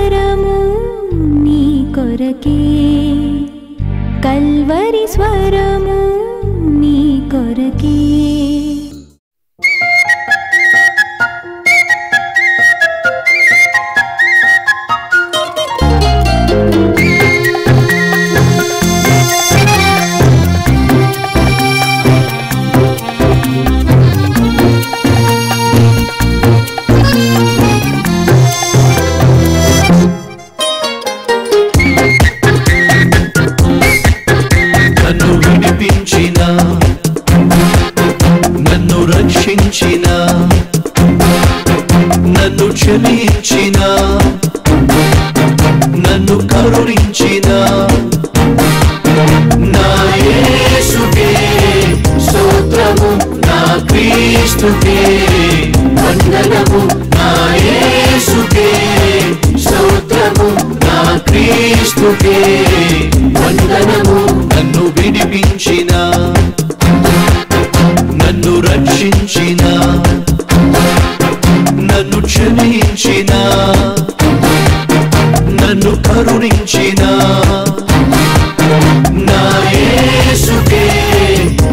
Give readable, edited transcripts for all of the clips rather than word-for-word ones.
స్వరము నీ కొరకే, కల్వరి స్వరము నీ కొరకే. నన్ను క్షమించిన, నన్ను కరుణించిన నా యేసుకే స్తోత్రము, నా క్రీస్తుకే వందనము. నా యేసుకే స్తోత్రము, నా క్రీస్తుకే వందనము. నన్ను విడిపించిన, నన్ను రక్షించిన, నన్ను క్షమించిన, నన్ను కరుణించిన నా యేసుకే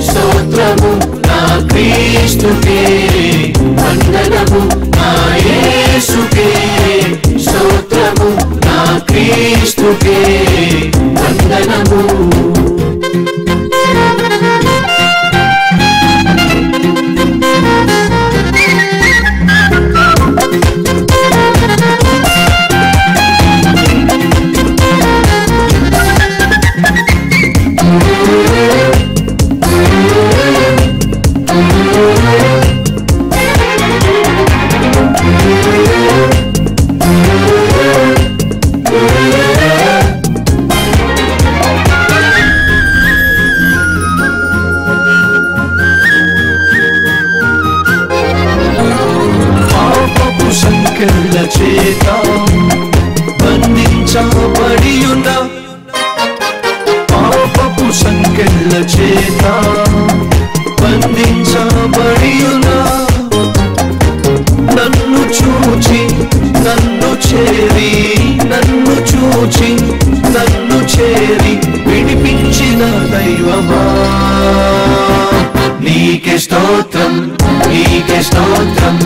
స్తోత్రము, నా క్రీస్తుకే వందనము. నా యేసుకే స్తోత్రము, నా క్రీస్తుకే వందనము. చేత బంధించబడి ఉన్న, పాపపు సంకెళ్ళ చేత బంధించబడి ఉన్న, నన్ను చూచి నన్ను చేరి, నన్ను చూచి నన్ను చేరి విడిపించిన దైవమా, నీకే స్తోత్రం, నీకే స్తోత్రం,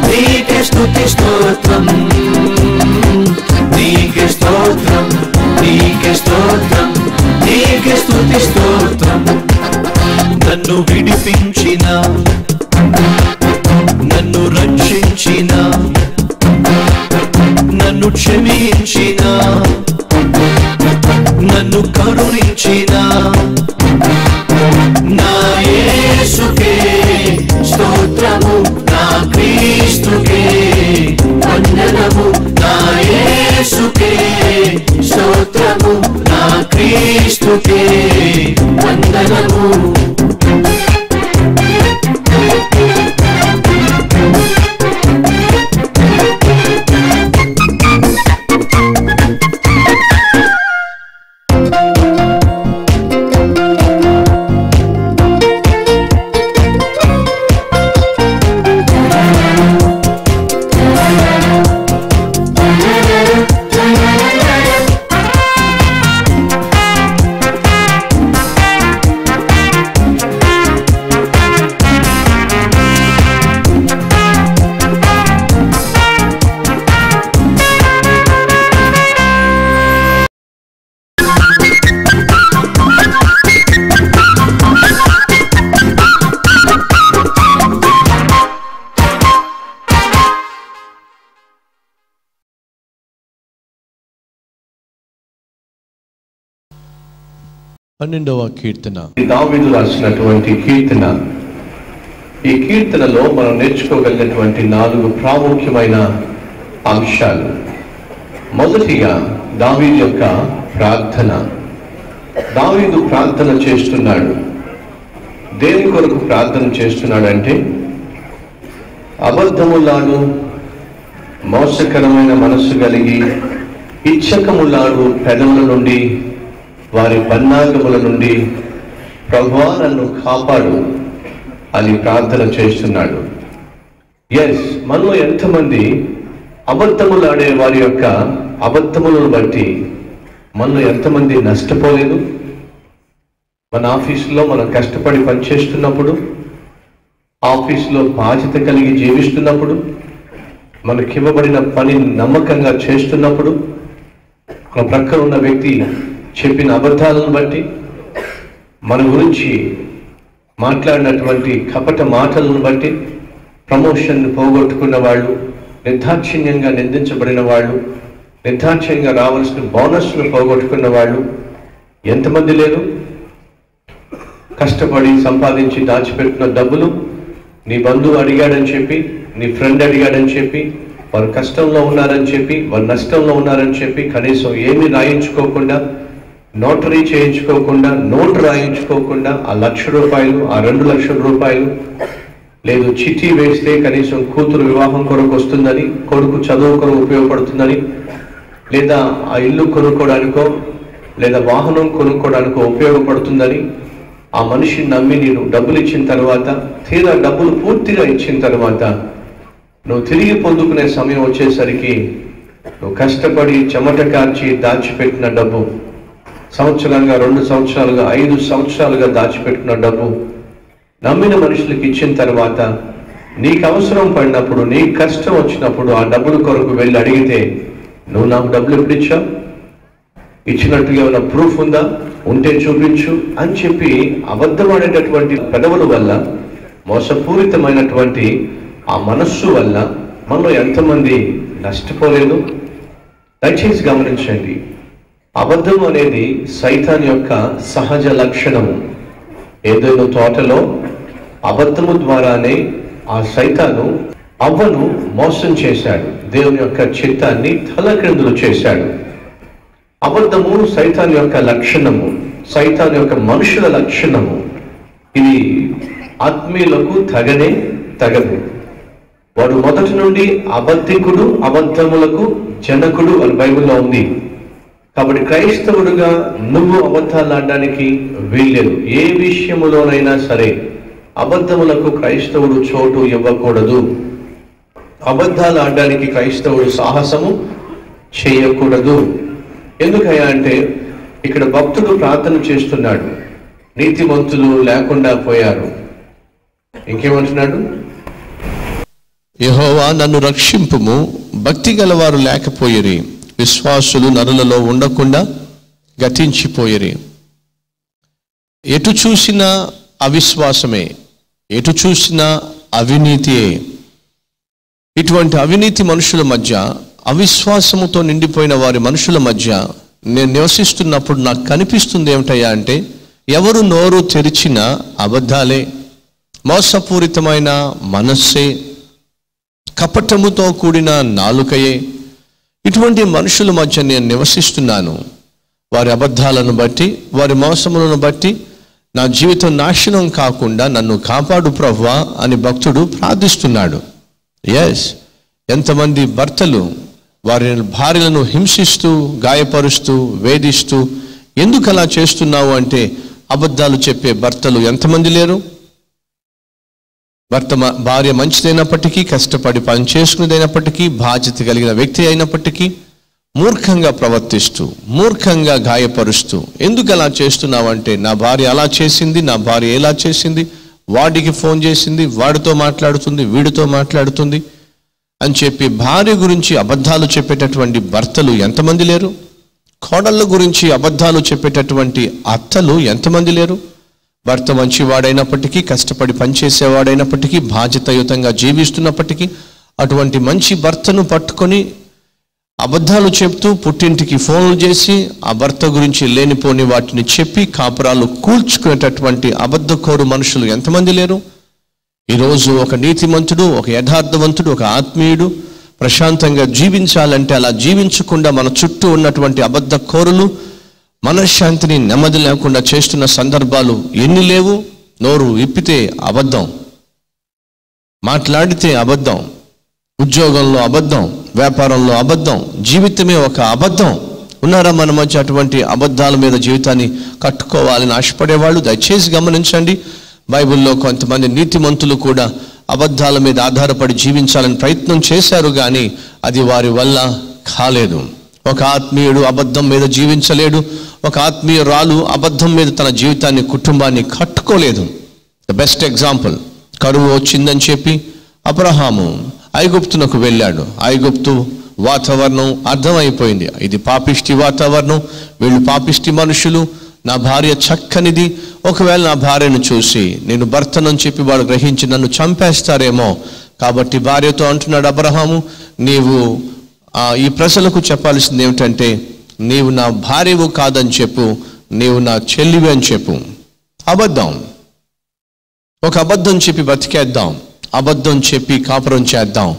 నీకే స్తుతి స్తోత్రం. నీకే స్తోత్రం, నీకే స్తోత్రం, నీకే స్తుతి స్తోత్రం. నన్ను విడిపించిన, నన్ను రక్షించిన, నన్ను క్షమించిన, నన్ను కరుణించిన నా యేసుకే స్తోత్రము, నా క్రీస్తుకే వందనము. నా యేసుకే స్తోత్రము, నా క్రీస్తుకే వందనము. పన్నెండవ కీర్తన. దావీదు రాసినటువంటి కీర్తన. ఈ కీర్తనలో మనం నేర్చుకోగలిగినటువంటి 4 ప్రాముఖ్యమైన అంశాలు. మొదటిగా దావీదు యొక్క ప్రార్థన. దావీదు ప్రార్థన చేస్తున్నాడు. దేని కొరకు ప్రార్థన చేస్తున్నాడంటే, అబద్ధములాడు, మోసకరమైన మనస్సు కలిగి, ఇచ్చకములాడు పెదవుల నుండి, వారి పన్నాగముల నుండి ప్రభువా నన్ను కాపాడు అని ప్రార్థన చేస్తున్నాడు. ఎస్, మనలో ఎంతమంది అబద్ధములాడే వారి యొక్క అబద్ధములను బట్టి మనలో ఎంతమంది నష్టపోలేదు? మన ఆఫీసులో మనం కష్టపడి పనిచేస్తున్నప్పుడు, ఆఫీసులో బాధ్యత కలిగి జీవిస్తున్నప్పుడు, మనకివ్వబడిన పని నమ్మకంగా చేస్తున్నప్పుడు, మన ప్రక్కన ఉన్న వ్యక్తి చెప్పిన అబద్ధాలను బట్టి, మన గురించి మాట్లాడినటువంటి కపట మాటలను బట్టి ప్రమోషన్ పోగొట్టుకున్న వాళ్ళు, నిర్దాక్షిణ్యంగా నిందించబడిన వాళ్ళు, నిర్దాక్షిణ్యంగా రావాల్సిన బోనస్ను పోగొట్టుకున్న వాళ్ళు ఎంతమంది లేరు? కష్టపడి సంపాదించి దాచిపెట్టిన డబ్బులు నీ బంధువు అడిగాడని చెప్పి, నీ ఫ్రెండ్ అడిగాడని చెప్పి, వారు కష్టంలో ఉన్నారని చెప్పి, వారు నష్టంలో ఉన్నారని చెప్పి కనీసం ఏమీ రాయించుకోకుండా, నోటరీ చేయించుకోకుండా, నోటు రాయించుకోకుండా ఆ ₹1,00,000, ఆ ₹2,00,000 లేదు చిట్టి వేస్తే కనీసం కూతురు వివాహం కొరకు వస్తుందని, కొడుకు చదువు కొరకు ఉపయోగపడుతుందని, లేదా ఆ ఇల్లు కొనుక్కోవడానికో లేదా వాహనం కొనుక్కోవడానికో ఉపయోగపడుతుందని ఆ మనిషిని నమ్మి నేను డబ్బులు ఇచ్చిన తర్వాత, తీరా డబ్బులు పూర్తిగా ఇచ్చిన తర్వాత నువ్వు తిరిగి పొందుకునే సమయం వచ్చేసరికి నువ్వు కష్టపడి చెమట కార్చి దాచిపెట్టిన డబ్బు, సంవత్సరంగా, 2 సంవత్సరాలుగా, 5 సంవత్సరాలుగా దాచిపెట్టిన డబ్బు నమ్మిన మనుషులకు ఇచ్చిన తర్వాత నీకు అవసరం పడినప్పుడు, నీకు కష్టం వచ్చినప్పుడు ఆ డబ్బుల కొరకు వెళ్ళి అడిగితే, నువ్వు నాకు డబ్బులు ఎప్పుడు ఇచ్చావు, ఇచ్చినట్టుగా ఏమైనా ప్రూఫ్ ఉందా, ఉంటే చూపించు అని చెప్పి అబద్ధమాడేటటువంటి పెదవుల వల్ల, మోసపూరితమైనటువంటి ఆ మనస్సు వల్ల మనలో ఎంతమంది నష్టపోలేదు? దయచేసి గమనించండి, అబద్ధం అనేది సైతాన్ యొక్క సహజ లక్షణము. ఏదైనా తోటలో అబద్ధము ద్వారానే ఆ సైతాను అవ్వను మోసం చేశాడు, దేవుని యొక్క చిత్తాన్ని తలక్రిందులు చేశాడు. అబద్ధము సైతాన్ యొక్క లక్షణము, సైతాన్ యొక్క మనుషుల లక్షణము. ఇది ఆత్మీయులకు తగదు. వాడు మొదటి నుండి అబద్ధికుడు, అబద్ధములకు జనకుడు అని బైబిల్లో ఉంది. కాబట్టి క్రైస్తవుడుగా నువ్వు అబద్ధాలు ఆడడానికి వీల్లేదు. ఏ విషయములోనైనా సరే అబద్ధములకు క్రైస్తవుడు చోటు ఇవ్వకూడదు. అబద్ధాలు ఆడడానికి క్రైస్తవుడు సాహసము చేయకూడదు. ఎందుకయ్యా అంటే ఇక్కడ భక్తుడు ప్రార్థన చేస్తున్నాడు, నీతిమంతులు లేకుండా పోయారు. ఇంకేమంటున్నాడు? యెహోవా నన్ను రక్షింపుము, భక్తి గలవారు లేకపోయిరి, విశ్వాసులు నరులలో ఉండకుండా గతించిపోయిరి. ఎటు చూసినా అవిశ్వాసమే, ఎటు చూసినా అవినీతియే. ఇటువంటి అవినీతి మనుషుల మధ్య, అవిశ్వాసముతో నిండిపోయిన వారి మనుషుల మధ్య నేను నివసిస్తున్నప్పుడు నాకు కనిపిస్తుంది ఏమిటయ్యా అంటే, ఎవరు నోరు తెరిచినా అబద్ధాలే, మోసపూరితమైన మనస్సే, కపటముతో కూడిన నాలుకయే. ఇటువంటి మనుషుల మధ్య నేను నివసిస్తున్నాను. వారి అబద్ధాలను బట్టి, వారి మోసములను బట్టి నా జీవితం నాశనం కాకుండా నన్ను కాపాడు ప్రభువా అని భక్తుడు ప్రార్థిస్తున్నాడు. ఎస్, ఎంతమంది భర్తలు వారి భార్యలను హింసిస్తూ, గాయపరుస్తూ, వేధిస్తూ, ఎందుకు అలా చేస్తున్నావు అంటే అబద్ధాలు చెప్పే భర్తలు ఎంతమంది లేరు? భార్య మంచిదైనప్పటికీ, కష్టపడి పని చేసుకునేదైనప్పటికీ, బాధ్యత కలిగిన వ్యక్తి అయినప్పటికీ మూర్ఖంగా ప్రవర్తిస్తూ, మూర్ఖంగా గాయపరుస్తూ, ఎందుకు అలా చేస్తున్నావంటే నా భార్య అలా చేసింది, నా భార్య ఎలా చేసింది, వాడికి ఫోన్ చేసింది, వాడితో మాట్లాడుతుంది, వీడితో మాట్లాడుతుంది అని చెప్పి భార్య గురించి అబద్ధాలు చెప్పేటటువంటి భర్తలు ఎంతమంది లేరు? కోడళ్ళ గురించి అబద్ధాలు చెప్పేటటువంటి అత్తలు ఎంతమంది లేరు? భర్త మంచివాడైనప్పటికీ, కష్టపడి పనిచేసేవాడైనప్పటికీ, బాధ్యతాయుతంగా జీవిస్తున్నప్పటికీ అటువంటి మంచి భర్తను పట్టుకొని అబద్ధాలు చెప్తూ పుట్టింటికి ఫోన్లు చేసి ఆ భర్త గురించి లేనిపోని వాటిని చెప్పి కాపురాలు కూల్చుకునేటటువంటి అబద్ధకోరు మనుషులు ఎంతమంది లేరు? ఈరోజు ఒక నీతిమంతుడు, ఒక యథార్థవంతుడు, ఒక ఆత్మీయుడు ప్రశాంతంగా జీవించాలంటే అలా జీవించకుండా మన చుట్టూ ఉన్నటువంటి అబద్ధకోరులు మనశ్శాంతిని, నెమ్మది లేకుండా చేస్తున్న సందర్భాలు ఎన్ని లేవు? నోరు విప్పితే అబద్ధం, మాట్లాడితే అబద్ధం, ఉద్యోగంలో అబద్ధం, వ్యాపారంలో అబద్ధం, జీవితమే ఒక అబద్ధం. ఉన్నారా మన మధ్య అటువంటి అబద్ధాల మీద జీవితాన్ని కట్టుకోవాలని ఆశపడేవాళ్ళు? దయచేసి గమనించండి, బైబిల్లో కొంతమంది నీతిమంతులు కూడా అబద్ధాల మీద ఆధారపడి జీవించాలని ప్రయత్నం చేశారు, కానీ అది వారి వల్ల కాలేదు. ఒక ఆత్మీయుడు అబద్ధం మీద జీవించలేడు. ఒక ఆత్మీయురాలు అబద్ధం మీద తన జీవితాన్ని, కుటుంబాన్ని కట్టుకోలేదు. ద బెస్ట్ ఎగ్జాంపుల్, కరువు వచ్చిందని చెప్పి అబ్రహాము ఐగుప్తునకు వెళ్ళాడు. ఐగుప్తు వాతావరణం అర్థమైపోయింది, ఇది పాపిష్టి వాతావరణం, వీళ్ళు పాపిష్టి మనుషులు, నా భార్య చక్కనిది, ఒకవేళ నా భార్యను చూసి నేను భర్తనని చెప్పి వాడు గ్రహించి నన్ను చంపేస్తారేమో. కాబట్టి భార్యతో అంటున్నాడు అబ్రహాము, నీవు ఈ ప్రజలకు చెప్పాల్సింది ఏమిటంటే, నీవు నా భార్యవు కాదని చెప్పు, నీవు నా చెల్లివి అని చెప్పు. అబద్ధం, ఒక అబద్ధం చెప్పి బ్రతికేద్దాం, అబద్ధం చెప్పి కాపురం చేద్దాం,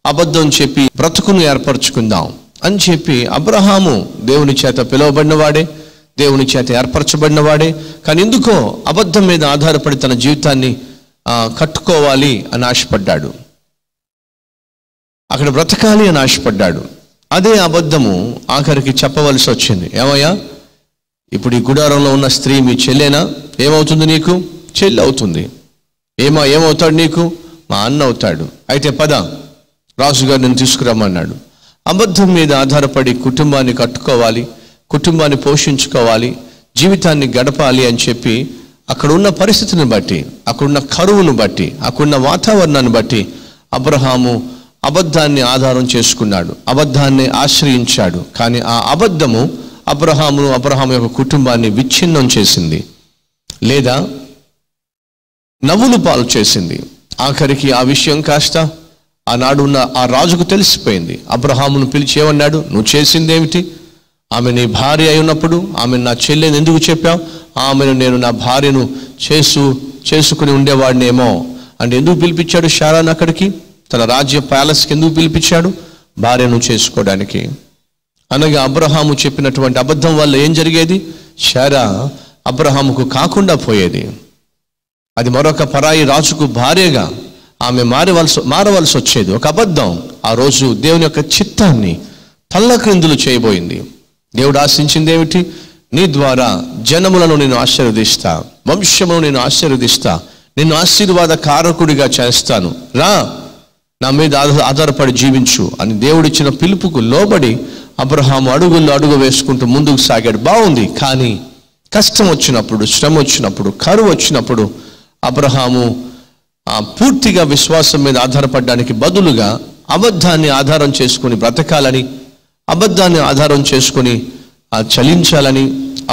అబద్ధం చెప్పి బ్రతుకును ఏర్పరచుకుందాం అని చెప్పి అబ్రహాము దేవుని చేత పిలువబడినవాడే, దేవుని చేత ఏర్పరచబడినవాడే. కానీ ఎందుకో అబద్ధం మీద ఆధారపడి తన జీవితాన్ని కట్టుకోవాలి అని ఆశపడ్డాడు, అక్కడ బ్రతకాలి అని ఆశపడ్డాడు. అదే అబద్ధము ఆఖరికి చెప్పవలసి వచ్చింది. ఏమయ్యా, ఇప్పుడు ఈ గుడారంలో ఉన్న స్త్రీ మీ చెల్లేనా? ఏమవుతుంది నీకు? చెల్లి అవుతుంది. ఏమవుతాడు నీకు? మా అన్న అవుతాడు. అయితే పద, రాజుగారు నేను తీసుకురమ్మన్నాడు. అబద్ధం మీద ఆధారపడి కుటుంబాన్ని కట్టుకోవాలి, కుటుంబాన్ని పోషించుకోవాలి, జీవితాన్ని గడపాలి అని చెప్పి అక్కడున్న పరిస్థితిని బట్టి, అక్కడున్న కరువును బట్టి, అక్కడున్న వాతావరణాన్ని బట్టి అబ్రహాము అబద్ధాన్ని ఆధారం చేసుకున్నాడు, అబద్ధాన్ని ఆశ్రయించాడు. కానీ ఆ అబద్ధము అబ్రహాము యొక్క కుటుంబాన్ని విచ్ఛిన్నం చేసింది, లేదా నవ్వులు పాలు చేసింది. ఆఖరికి ఆ విషయం కాస్త ఆనాడు ఉన్న ఆ రాజుకు తెలిసిపోయింది. అబ్రహామును పిలిచి ఏమన్నాడు, నువ్వు చేసిందేమిటి? ఆమె నీ భార్య అయి ఉన్నప్పుడు ఆమెను నా చెల్లెని ఎందుకు చెప్పావు? ఆమెను నేను నా భార్యను చేసుకుని ఉండేవాడినేమో అంటే ఎందుకు పిలిపించాడు శారాను అక్కడికి? తన రాజ్య ప్యాలెస్కి ఎందుకు పిలిపించాడు? భార్యను చేసుకోవడానికి. అనగా అబ్రహాము చెప్పినటువంటి అబద్ధం వల్ల ఏం జరిగేది? శారా అబ్రహాముకు కాకుండా పోయేది. అది మరొక పరాయి రాజుకు భార్యగా ఆమె మారవలసి వచ్చేది. ఒక అబద్ధం ఆ రోజు దేవుని యొక్క చిత్తాన్ని తల్లక్రిందులు చేయబోయింది. దేవుడు ఆశించింది ఏమిటి? నీ ద్వారా జనములను నేను ఆశీర్వదిస్తా, వంశమును నేను ఆశీర్వదిస్తా, నిన్ను ఆశీర్వాద కారకుడిగా చేస్తాను, రా నా మీద ఆధారపడి జీవించు అని దేవుడిచ్చిన పిలుపుకు లోబడి అబ్రహాము అడుగుల్లో అడుగు వేసుకుంటూ ముందుకు సాగాడు. బాగుంది. కానీ కష్టం వచ్చినప్పుడు, శ్రమ వచ్చినప్పుడు, కరువు వచ్చినప్పుడు అబ్రహాము పూర్తిగా విశ్వాసం మీద ఆధారపడడానికి బదులుగా అబద్ధాన్ని ఆధారం చేసుకుని బ్రతకాలని, అబద్ధాన్ని ఆధారం చేసుకుని చలించాలని,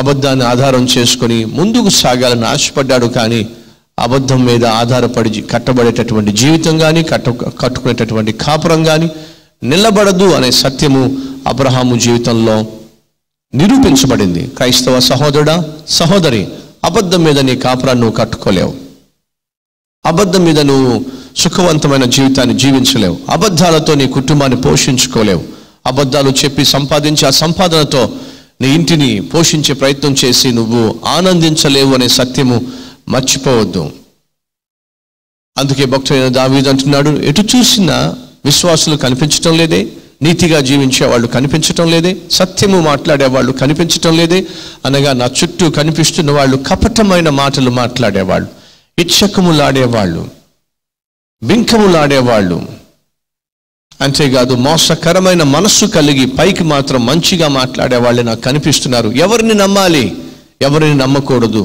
అబద్ధాన్ని ఆధారం చేసుకుని ముందుకు సాగాలని ఆశపడ్డాడు. కానీ అబద్ధం మీద ఆధారపడి కట్టబడేటటువంటి జీవితం కానీ, కట్టుకునేటటువంటి కాపురం కానీ నిలబడదు అనే సత్యము అబ్రహాము జీవితంలో నిరూపించబడింది. క్రైస్తవ సహోదరుడా, సహోదరి, అబద్ధం మీద నీ కాపురాన్ని నువ్వు కట్టుకోలేవు, అబద్ధం మీద నువ్వు సుఖవంతమైన జీవితాన్ని జీవించలేవు, అబద్ధాలతో నీ కుటుంబాన్ని పోషించుకోలేవు, అబద్ధాలు చెప్పి సంపాదించి ఆ సంపాదనతో నీ ఇంటిని పోషించే ప్రయత్నం చేసి నువ్వు ఆనందించలేవు అనే సత్యము మర్చిపోవద్దు. అందుకే భక్తుడైన దావీదు అంటున్నాడు, ఎటు చూసినా విశ్వాసులు కనిపించటం లేదే, నీతిగా జీవించే వాళ్ళు కనిపించటం లేదే, సత్యము మాట్లాడే వాళ్ళు కనిపించటం లేదే. అనగా నా చుట్టూ కనిపిస్తున్న వాళ్ళు కపటమైన మాటలు మాట్లాడేవాళ్ళు, ఇచ్చకములాడేవాళ్ళు, బింకములాడేవాళ్ళు, అంతేకాదు మోసకరమైన మనస్సు కలిగి పైకి మాత్రం మంచిగా మాట్లాడే వాళ్ళే నాకు కనిపిస్తున్నారు. ఎవరిని నమ్మాలి, ఎవరిని నమ్మకూడదు?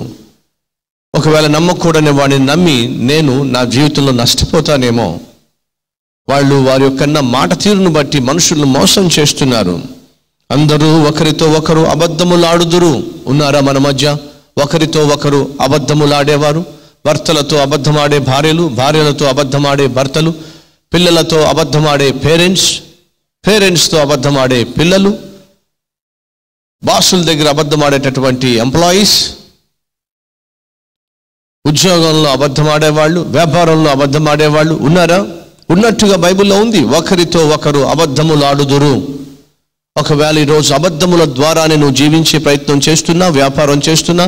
ఒకవేళ నమ్మకూడని వాడిని నమ్మి నేను నా జీవితంలో నష్టపోతానేమో. వాళ్ళు వారి యొక్క మాట తీరును బట్టి మనుషులను మోసం చేస్తున్నారు. అందరూ ఒకరితో ఒకరు అబద్ధములాడుదురు. ఉన్నారా మన మధ్య ఒకరితో ఒకరు అబద్ధములాడేవారు? భర్తలతో అబద్ధమాడే భార్యలు, భార్యలతో అబద్ధమాడే భర్తలు, పిల్లలతో అబద్ధమాడే పేరెంట్స్తో అబద్ధమాడే పిల్లలు, బాసుల దగ్గర అబద్ధమాడేటటువంటి ఎంప్లాయీస్, ఉద్యోగంలో అబద్ధమాడేవాళ్ళు, వ్యాపారంలో అబద్ధమాడేవాళ్ళు ఉన్నారా? ఉన్నట్టుగా బైబిల్లో ఉంది, ఒకరితో ఒకరు అబద్ధములాడుదురు. ఒకవేళ ఈరోజు అబద్ధముల ద్వారానే నువ్వు జీవించే ప్రయత్నం చేస్తున్నా, వ్యాపారం చేస్తున్నా,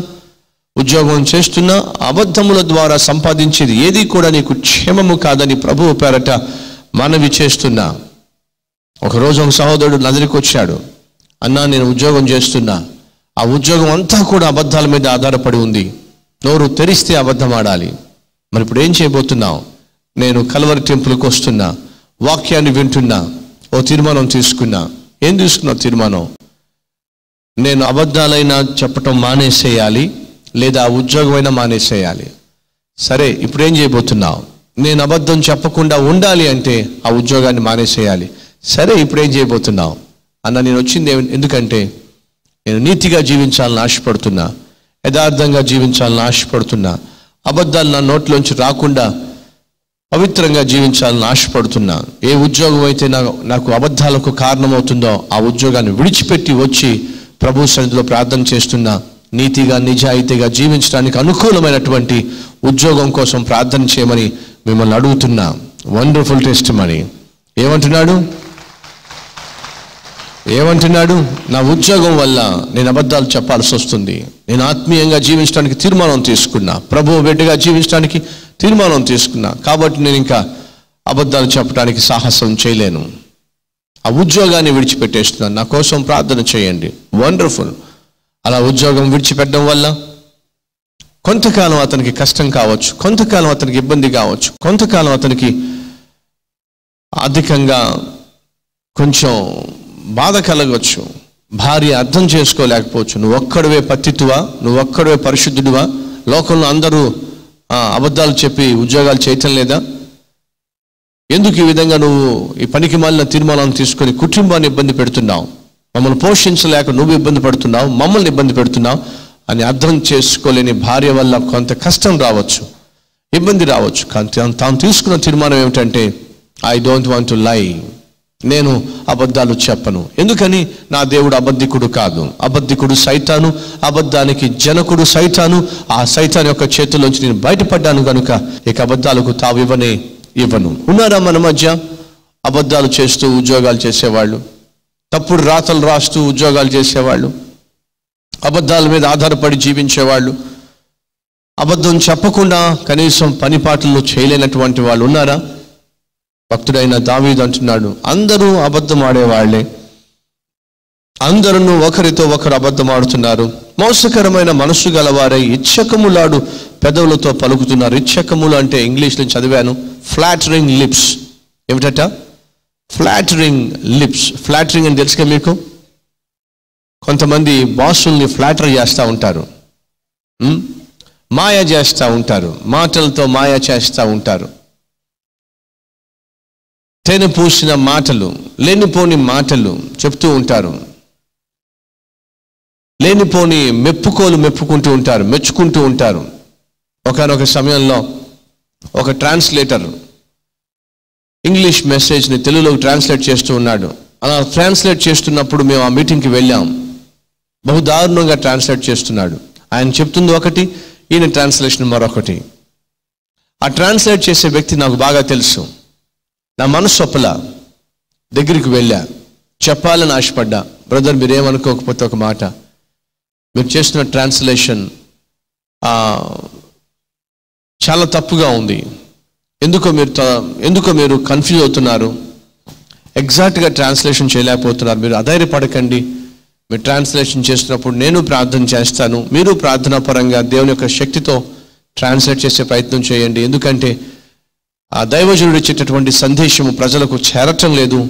ఉద్యోగం చేస్తున్నా, అబద్ధముల ద్వారా సంపాదించేది ఏది కూడా నీకు క్షేమము కాదని ప్రభువు పేరట మనవి చేస్తున్నా. ఒకరోజు ఒక సహోదరుడు నదిరికి వచ్చాడు. అన్నా, నేను ఉద్యోగం చేస్తున్నా, ఆ ఉద్యోగం అంతా కూడా అబద్ధాల మీద ఆధారపడి ఉంది, నోరు తెరిస్తే అబద్ధం ఆడాలి. మరి ఇప్పుడు ఏం చేయబోతున్నావు? నేను కల్వరి టెంపుల్కి వస్తున్నా, వాక్యాన్ని వింటున్నా, ఓ తీర్మానం తీసుకున్నా. ఏం తీసుకున్నావు తీర్మానం? నేను అబద్ధాలైనా చెప్పటం మానేసేయాలి, లేదా ఉద్యోగమైనా మానేసేయాలి. సరే, ఇప్పుడు ఏం చేయబోతున్నావు? నేను అబద్ధం చెప్పకుండా ఉండాలి అంటే ఆ ఉద్యోగాన్ని మానేసేయాలి. సరే, ఇప్పుడు ఏం చేయబోతున్నావు? అన్న, నేను వచ్చింది ఎందుకంటే నేను నీతిగా జీవించాలని ఆశపడుతున్నా, యథార్థంగా జీవించాలని ఆశపడుతున్నా, అబద్ధాలు నా నోట్లోంచి రాకుండా పవిత్రంగా జీవించాలని ఆశపడుతున్నా. ఏ ఉద్యోగం అయితే నాకు అబద్ధాలకు కారణమవుతుందో ఆ ఉద్యోగాన్ని విడిచిపెట్టి వచ్చి ప్రభు సన్నిధిలో ప్రార్థన చేస్తున్నా. నీతిగా నిజాయితీగా జీవించడానికి అనుకూలమైనటువంటి ఉద్యోగం కోసం ప్రార్థన చేయమని మిమ్మల్ని అడుగుతున్నా. Wonderful testimony. ఏమంటున్నాడు? నా ఉద్యోగం వల్ల నేను అబద్ధాలు చెప్పాల్సి వస్తుంది. నేను ఆత్మీయంగా జీవించడానికి తీర్మానం తీసుకున్నా, ప్రభువు బిడ్డగా జీవించడానికి తీర్మానం తీసుకున్నా, కాబట్టి నేను ఇంకా అబద్ధాలు చెప్పడానికి సాహసం చేయలేను. ఆ ఉద్యోగాన్ని విడిచిపెట్టేస్తున్నాను. నా కోసం ప్రార్థన చేయండి. వండర్ఫుల్. అలా ఉద్యోగం విడిచిపెట్టడం వల్ల కొంతకాలం అతనికి కష్టం కావచ్చు, కొంతకాలం అతనికి ఇబ్బంది కావచ్చు, కొంతకాలం అతనికి అధికంగా కొంచెం బాధ కలగవచ్చు. భార్య అర్థం చేసుకోలేకపోవచ్చు. నువ్వు ఒక్కడివే పతితువా, నువ్వు ఒక్కడివే పరిశుద్ధుడివా, లోకంలో అందరూ అబద్ధాలు చెప్పి ఉద్యోగాలు చేయటం లేదా? ఎందుకు ఈ విధంగా నువ్వు ఈ పనికి మాలిన తీర్మానం తీసుకొని కుటుంబాన్ని ఇబ్బంది పెడుతున్నావు? మమ్మల్ని పోషించలేక నువ్వు ఇబ్బంది పడుతున్నావు, మమ్మల్ని ఇబ్బంది పెడుతున్నావు అని అర్థం చేసుకోలేని భార్య వల్ల కొంత కష్టం రావచ్చు, ఇబ్బంది రావచ్చు. కానీ తాను తీసుకున్న తీర్మానం ఏమిటంటే, I don't want to lie. నేను అబద్ధాలు చెప్పను. ఎందుకని? నా దేవుడు అబద్ధికుడు కాదు. అబద్ధికుడు సైతాను, అబద్ధానికి జనకుడు సైతాను. ఆ సైతాన్ యొక్క చేతుల్లోంచి నేను బయటపడ్డాను కనుక ఇక అబద్ధాలకు ఇవ్వను. ఉన్నారా మన మధ్య అబద్ధాలు చేస్తూ ఉద్యోగాలు చేసేవాళ్ళు, తప్పుడు రాతలు రాస్తూ ఉద్యోగాలు చేసేవాళ్ళు, అబద్ధాల మీద ఆధారపడి జీవించేవాళ్ళు, అబద్ధం చెప్పకుండా కనీసం పని పాటల్లో చేయలేనటువంటి వాళ్ళు ఉన్నారా? భక్తుడైన దావీదు అంటున్నాడు, అందరూ అబద్ధం ఆడేవాళ్లే, అందరూ ఒకరితో ఒకరు అబద్ధం ఆడుతున్నారు, మోసకరమైన మనస్సు గలవారై ఇచ్చకములాడు పెదవులతో పలుకుతున్నారు. ఇచ్చకములు అంటే ఇంగ్లీష్లో చదివాను, ఫ్లాటరింగ్ లిప్స్. ఏమిటట? Flattering lips. ఫ్లాటరింగ్ అని తెలుసుగా మీకు? కొంతమంది బాసుల్ని ఫ్లాటర్ చేస్తూ ఉంటారు, మాయ చేస్తూ ఉంటారు, మాటలతో మాయ చేస్తూ ఉంటారు. తేనె పూసిన మాటలు, లేనిపోని మాటలు చెప్తూ ఉంటారు, లేనిపోని మెప్పుకుంటూ ఉంటారు, మెచ్చుకుంటూ ఉంటారు. ఒకనొక సమయంలో ఒక ట్రాన్స్లేటర్ ఇంగ్లీష్ మెసేజ్ని తెలుగులోకి ట్రాన్స్లేట్ చేస్తూ ఉన్నాడు. అలా ట్రాన్స్లేట్ చేస్తున్నప్పుడు మేము ఆ మీటింగ్కి వెళ్ళాం. బహు దారుణంగా ట్రాన్స్లేట్ చేస్తున్నాడు. ఆయన చెప్తుంది ఒకటి, ఈయన ట్రాన్స్లేషన్ మరొకటి. ఆ ట్రాన్స్లేట్ చేసే వ్యక్తి నాకు బాగా తెలుసు. నా మనసు ఒప్పల దగ్గరికి వెళ్ళా, చెప్పాలని ఆశపడ్డా. బ్రదర్, మీరేమనుకోకపోతే ఒక మాట, మీరు చేస్తున్న ట్రాన్స్లేషన్ చాలా తప్పుగా ఉంది. ఎందుకో మీరు కన్ఫ్యూజ్ అవుతున్నారు, ఎగ్జాక్ట్గా ట్రాన్స్లేషన్ చేయలేకపోతున్నారు. మీరు అధైర్యపడకండి. మీరు ట్రాన్స్లేషన్ చేస్తున్నప్పుడు నేను ప్రార్థన చేస్తాను, మీరు ప్రార్థనా పరంగా దేవుని యొక్క శక్తితో ట్రాన్స్లేట్ చేసే ప్రయత్నం చేయండి. ఎందుకంటే ఆ దైవజనుడు ఇచ్చేటటువంటి సందేశము ప్రజలకు చేరటం లేదు.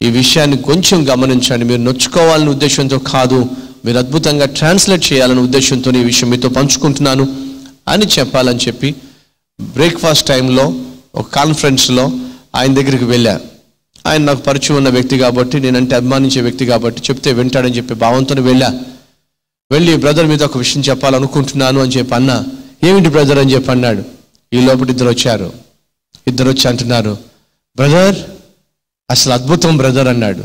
ఈ విషయాన్ని కొంచెం గమనించండి. మీరు నొచ్చుకోవాలనే ఉద్దేశంతో కాదు, మీరు అద్భుతంగా ట్రాన్స్లేట్ చేయాలనే ఉద్దేశంతో ఈ విషయం మీతో పంచుకుంటున్నాను అని చెప్పాలని చెప్పి బ్రేక్ఫాస్ట్ టైంలో ఒక కాన్ఫరెన్స్లో ఆయన దగ్గరికి వెళ్ళా. ఆయన నాకు పరిచయం ఉన్న వ్యక్తి కాబట్టి, నేనంటే అభిమానించే వ్యక్తి కాబట్టి చెప్తే వింటాడని చెప్పి భావంతో వెళ్ళి బ్రదర్ మీద ఒక విషయం చెప్పాలనుకుంటున్నాను అని చెప్పి అన్నా. ఏమిటి బ్రదర్ అని చెప్పి అన్నాడు. ఈ లోపల ఇద్దరు వచ్చి అంటున్నారు, బ్రదర్ అసలు అద్భుతం బ్రదర్ అన్నాడు.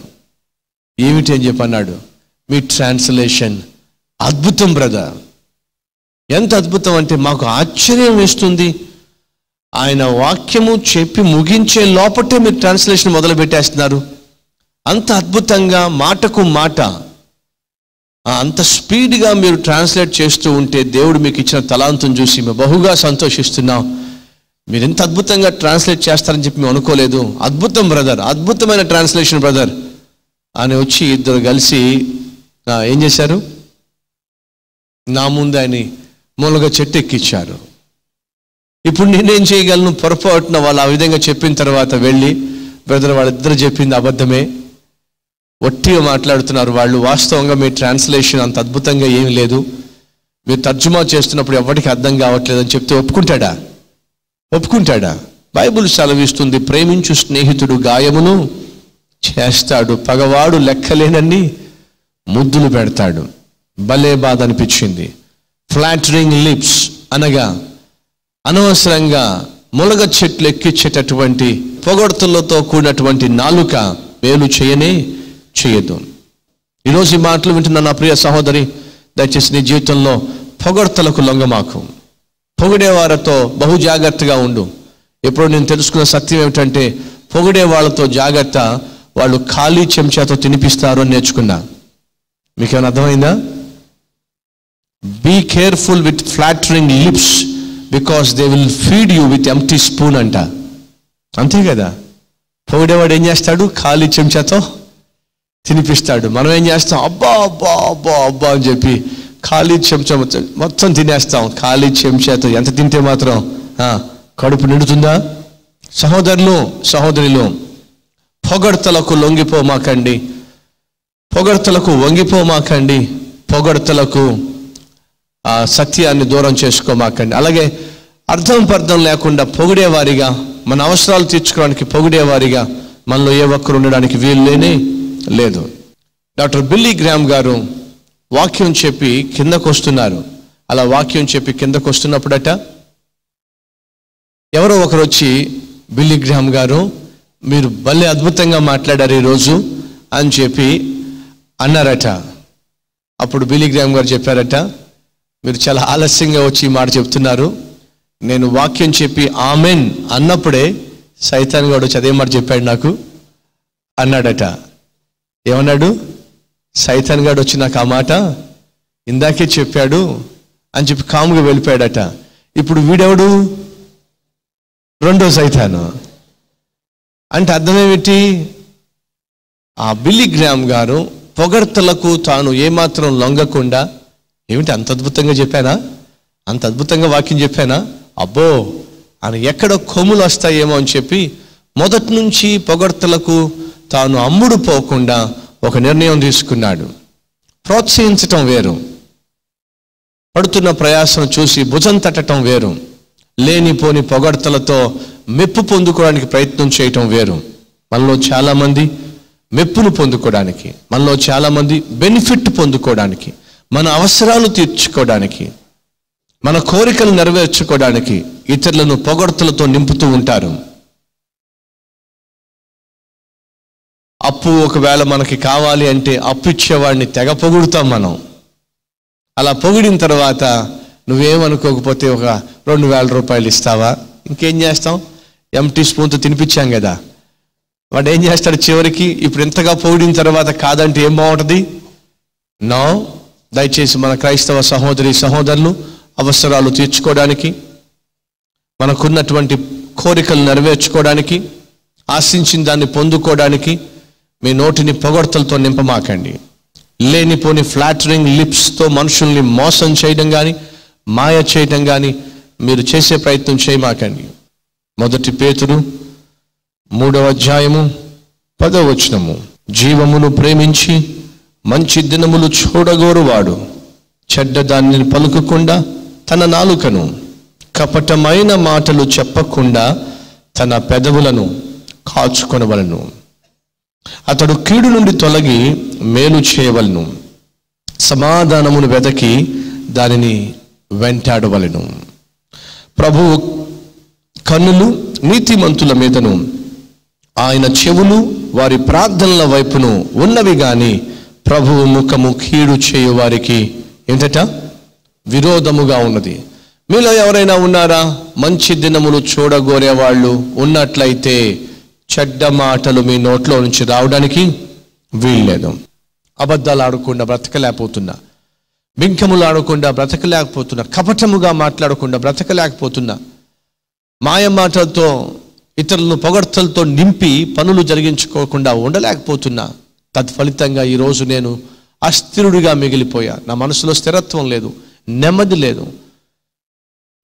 ఏమిటి అని చెప్పి అన్నాడు. మీ ట్రాన్స్లేషన్ అద్భుతం బ్రదర్. ఎంత అద్భుతం అంటే మాకు ఆశ్చర్యం వేస్తుంది. ఆయన వాక్యము చెప్పి ముగించే లోపటే మీరు ట్రాన్స్లేషన్ మొదలు పెట్టేస్తున్నారు. అంత అద్భుతంగా మాటకు మాట అంత స్పీడ్గా మీరు ట్రాన్స్లేట్ చేస్తూ ఉంటే దేవుడు మీకు ఇచ్చిన తలాంతును చూసి మేము బహుగా సంతోషిస్తున్నాం. మీరు ఎంత అద్భుతంగా ట్రాన్స్లేట్ చేస్తారని చెప్పి మేము అనుకోలేదు. అద్భుతం బ్రదర్, అద్భుతమైన ట్రాన్స్లేషన్ బ్రదర్ అని వచ్చి ఇద్దరు కలిసి ఏం చేశారు, నా ముందు ఆయన మూలగా చెట్టు ఎక్కించారు. ఇప్పుడు నేనేం చేయగలను? పొరపాటున వాళ్ళు ఆ విధంగా చెప్పిన తర్వాత వెళ్ళి, బ్రదర్ వాళ్ళిద్దరు చెప్పింది అబద్ధమే, ఒట్టిగా మాట్లాడుతున్నారు వాళ్ళు. వాస్తవంగా మీ ట్రాన్స్లేషన్ అంత అద్భుతంగా ఏమీ లేదు, మీరు తర్జుమా చేస్తున్నప్పుడు ఎవరికి అర్థం కావట్లేదని చెప్తే ఒప్పుకుంటాడా? బైబిల్ సెలవిస్తుంది, ప్రేమించు స్నేహితుడు గాయమును చేస్తాడు, పగవాడు లెక్కలేనన్ని ముద్దులు పెడతాడు. భలే బాధ అనిపించింది. ఫ్లాటరింగ్ లిప్స్ అనగా అనవసరంగా ములగ చెట్లు ఎక్కించేటటువంటి పొగడ్తలతో కూడినటువంటి నాలుక మేలు చేయదు. ఈరోజు ఈ మాటలు వింటున్న నా ప్రియ సహోదరి, దయచేసి నీ జీవితంలో పొగడ్తలకు లొంగమాకు. పొగిడేవారితో బహు జాగ్రత్తగా ఉండు. ఎప్పుడు నేను తెలుసుకున్న సత్యం ఏమిటంటే, పొగిడే వాళ్ళతో జాగ్రత్త, వాళ్ళు ఖాళీ చెంచాతో తినిపిస్తారు అని నేర్చుకున్నా. మీకేమైనా అర్థమైందా? Be careful with flattering lips because they will feed you with empty spoon అంట. అంతే కదా, పొగిడేవాడు ఏం చేస్తాడు? ఖాళీ చెంచాతో తినిపిస్తాడు. మనం ఏం చేస్తాం? అబ్బా అబ్బా అబ్బా అబ్బా అని చెప్పి ఖాళీ చెంచా మొత్తం తినేస్తాం. ఖాళీ చెంచాతో ఎంత తింటే మాత్రం కడుపు నిండుతుందా? సహోదరులు సహోదరులు, పొగడ్తలకు లొంగిపోమాకండి, పొగడ్తలకు వంగిపోమాకండి, పొగడ్తలకు సత్యాన్ని దూరం చేసుకోమాకండి. అలాగే అర్థం లేకుండా పొగిడేవారిగా, మన అవసరాలు తీర్చుకోవడానికి పొగిడేవారిగా మనలో ఏ ఒక్కరు ఉండడానికి వీలు లేదు. డాక్టర్ బిల్లీ గ్రామ్ గారు వాక్యం చెప్పి కిందకు వస్తున్నారు. అలా వాక్యం చెప్పి కిందకు వస్తున్నప్పుడట ఎవరో ఒకరు వచ్చి, బిల్లీ గ్రామ్ గారు మీరు భలే అద్భుతంగా మాట్లాడారు ఈరోజు అని చెప్పి అన్నారట. అప్పుడు బిల్లీ గ్రామ్ గారు చెప్పారట, మీరు చాలా ఆలస్యంగా వచ్చి ఈ మాట చెప్తున్నారు. నేను వాక్యం చెప్పి ఆమెన్ అన్నప్పుడే సైతాన్ గారు వచ్చి అదే మాట చెప్పాడు నాకు అన్నాడట. ఏమన్నాడు? సైతాన్ గారు వచ్చి నాకు ఆ మాట ఇందాకే చెప్పాడు అని చెప్పి కాముగా వెళ్ళిపోయాడట. ఇప్పుడు వీడెవడు? రెండో సైతాను. అంటే అర్థమేమిటి? ఆ బిల్లీ గ్రామ్ గారు పొగడ్తలకు తాను ఏమాత్రం లొంగకుండా, ఏమిటి అంత అద్భుతంగా చెప్పానా, అంత అద్భుతంగా వాక్యం చెప్పానా, అబ్బో అని ఎక్కడ కొమ్ములు వస్తాయేమో అని చెప్పి మొదటి నుంచి పొగడ్తలకు తాను అమ్ముడు పోకుండా ఒక నిర్ణయం తీసుకున్నాడు. ప్రోత్సహించటం వేరు, పడుతున్న ప్రయాసం చూసి భుజం తట్టడం వేరు, లేనిపోని పొగడ్తలతో మెప్పు పొందుకోవడానికి ప్రయత్నం చేయటం వేరు. మనలో చాలామంది మెప్పును పొందుకోవడానికి, మనలో చాలామంది బెనిఫిట్ పొందుకోవడానికి, మన అవసరాలు తీర్చుకోవడానికి, మన కోరికలు నెరవేర్చుకోవడానికి ఇతరులను పొగడ్తలతో నింపుతూ ఉంటారు. అప్పు ఒకవేళ మనకి కావాలి అంటే అప్పు ఇచ్చేవాడిని తెగ పొగుడుతాం మనం. అలా పొగిడిన తర్వాత నువ్వేమనుకోకపోతే ఒక 2000 రూపాయలు ఇస్తావా? ఇంకేం చేస్తాం? ఎంటీ స్పూన్తో తినిపించాం కదా. వాడు ఏం చేస్తాడు చివరికి? ఇప్పుడు ఇంతగా పొగిడిన తర్వాత కాదంటే ఏం బాగుంటుంది? నో. దయచేసి మన క్రైస్తవ సహోదరి సహోదరులు అవసరాలు తీర్చుకోవడానికి, మనకున్నటువంటి కోరికలు నెరవేర్చుకోవడానికి, ఆశించిన దాన్ని పొందుకోవడానికి మీ నోటిని పొగడ్తలతో నింపమాకండి. లేనిపోని ఫ్లాటరింగ్ లిప్స్తో మనుషుల్ని మోసం చేయడం కానీ, మాయ చేయడం కానీ మీరు చేసే ప్రయత్నం చేయమాకండి. 1 పేతురు 3వ అధ్యాయము 10వ వచనము, జీవమును ప్రేమించి మంచి దినములు చూడగోరువాడు చెడ్డ దానిని పలుకకుండా తన నాలుకను, కపటమైన మాటలు చెప్పకుండా తన పెదవులను కాచుకొనవలను. అతడు కీడు నుండి తొలగి మేలు చేయవలను, సమాధానమును వెదకి దానిని వెంటాడవలను. ప్రభువు కన్నులు నీతిమంతుల మీదను, ఆయన చెవులు వారి ప్రార్థనల వైపును ఉన్నవి గాని ప్రభువు ముఖము కీడు చేయు వారికి ఏంటట? విరోధముగా ఉన్నది. మీలో ఎవరైనా ఉన్నారా మంచి దినములు చూడగోరేవాళ్ళు? ఉన్నట్లయితే చెడ్డ మాటలు మీ నోట్లో నుంచి రావడానికి వీల్లేదు. అబద్ధాలు ఆడకుండా బ్రతకలేకపోతున్నా, బింకములు ఆడకుండా బ్రతకలేకపోతున్నా, కపటముగా మాట్లాడకుండా బ్రతకలేకపోతున్నా, మాయ మాటలతో ఇతరులను పొగడ్తలతో నింపి పనులు జరిగించుకోకుండా ఉండలేకపోతున్నా. తత్ఫలితంగా ఈరోజు నేను అస్థిరుడిగా మిగిలిపోయా. నా మనసులో స్థిరత్వం లేదు, నెమ్మది లేదు,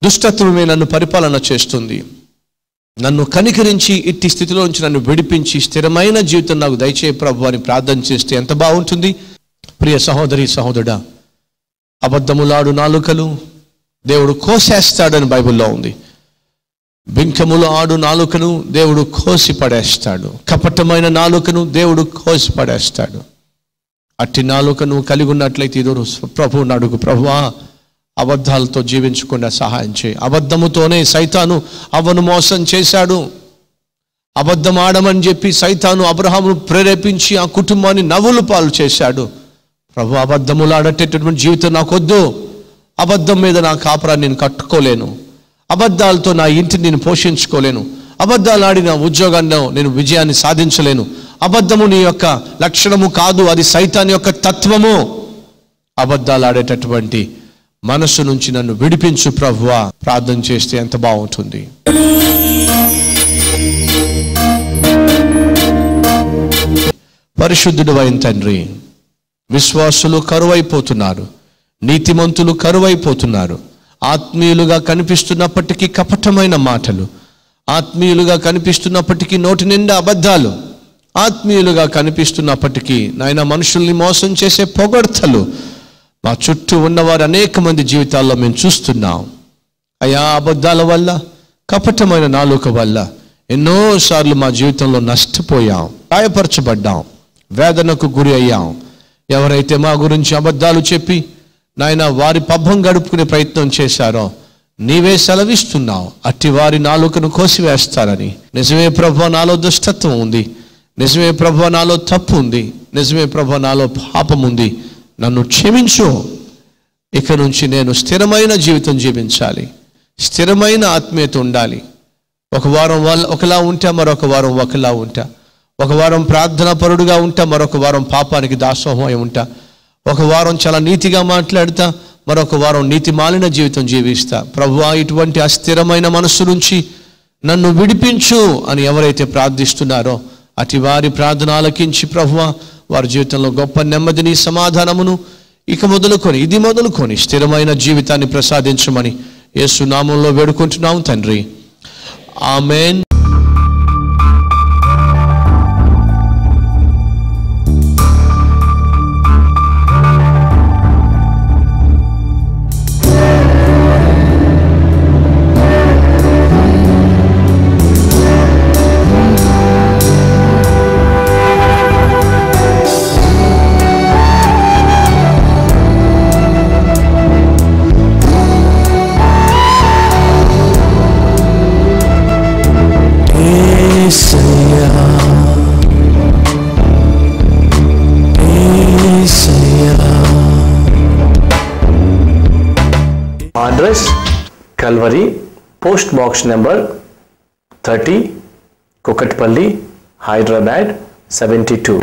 దుష్టత్వమే నన్ను పరిపాలన చేస్తుంది. నన్ను కనికరించి ఇట్టి స్థితిలో నుంచి నన్ను విడిపించి స్థిరమైన జీవితం నాకు దయచేయ ప్రభు అని ప్రార్థన చేస్తే ఎంత బాగుంటుంది. ప్రియ సహోదరి సహోదరుడా, అబద్ధములాడు నాలుకలు దేవుడు కోసేస్తాడని బైబిల్లో ఉంది. బింకములు ఆడు నాలుకను దేవుడు కోసి పడేస్తాడు. కపటమైన నాలుకను దేవుడు కోసి పడేస్తాడు. అట్టి నాలుకను కలిగి ఉన్నట్లయితే ఇదో ప్రభువుని అడుగు, ప్రభువా అబద్ధాలతో జీవించకుండా సహాయం చేయి. అబద్ధముతోనే సైతాను అవ్వను మోసం చేశాడు. అబద్ధం ఆడమని చెప్పి సైతాను అబ్రహామును ప్రేరేపించి ఆ కుటుంబాన్ని నవ్వులు పాలు చేశాడు. ప్రభు, అబద్ధములు ఆడేటటువంటి జీవితం నాకొద్దు. అబద్ధం మీద నా కాపురాన్ని నేను కట్టుకోలేను. అబద్ధాలతో నా ఇంటిని నేను పోషించుకోలేను. అబద్ధాలు ఆడిన ఉద్యోగాన్ని నేను విజయాన్ని సాధించలేను. అబద్ధము నీ యొక్క లక్షణము కాదు, అది సైతాన్ యొక్క తత్వము. అబద్ధాలు ఆడేటటువంటి మనసు నుంచి నన్ను విడిపించు ప్రభువా. ప్రార్థన చేస్తే ఎంత బాగుంటుంది. పరిశుద్ధుడు అయిన తండ్రి, విశ్వాసులు కరువైపోతున్నారు, నీతిమంతులు కరువైపోతున్నారు. ఆత్మీయులుగా కనిపిస్తున్నప్పటికీ కపటమైన మాటలు, ఆత్మీయులుగా కనిపిస్తున్నప్పటికీ నోటి నిండా అబద్ధాలు, ఆత్మీయులుగా కనిపిస్తున్నప్పటికీ నాయన మనుషుల్ని మోసం చేసే పొగడ్తలు మా చుట్టూ ఉన్నవారు అనేక మంది జీవితాల్లో మేము చూస్తున్నాం. అయా, అబద్ధాల వల్ల, కపటమైన నాలుక వల్ల ఎన్నోసార్లు మా జీవితంలో నష్టపోయాం, గాయపరచబడ్డాం, వేదనకు గురి అయ్యాం. ఎవరైతే మా గురించి అబద్ధాలు చెప్పి నాయన వారి పబ్బం గడుపుకునే ప్రయత్నం చేశారో నీవే సెలవిస్తున్నావు, అట్టి వారి నాలుకను కోసివేస్తారని. నిజమే ప్రభువా, నాలో దుష్టత్వం ఉంది. నిజమే ప్రభువా, నాలో తప్పు ఉంది. నిజమే ప్రభువా, నాలో పాపం ఉంది. నన్ను క్షమించు. ఇక నుంచి నేను స్థిరమైన జీవితం జీవించాలి, స్థిరమైన ఆత్మీయత ఉండాలి. ఒక వారం ఒకలా ఉంటా, మరొక వారం ఒకలా ఉంటా. ఒక వారం ప్రార్థనా పరుడుగా ఉంటా, మరొక వారం పాపానికి దాసోహమై ఉంటా. ఒక వారం చాలా నీతిగా మాట్లాడతా, మరొక వారం నీతి మాలిన జీవితం జీవిస్తా. ప్రభువా, ఇటువంటి అస్థిరమైన మనస్సు నుంచి నన్ను విడిపించు అని ఎవరైతే ప్రార్థిస్తున్నారో అటు వారి ప్రార్థన ఆలకించి ప్రభువా వారి జీవితంలో గొప్ప నెమ్మదిని, సమాధానమును ఇది మొదలుకొని స్థిరమైన జీవితాన్ని ప్రసాదించమని యేసు నామములో వేడుకుంటున్నాం తండ్రి. Amen. Address Calvary, post box number 30, Kukatpally, Hyderabad 72.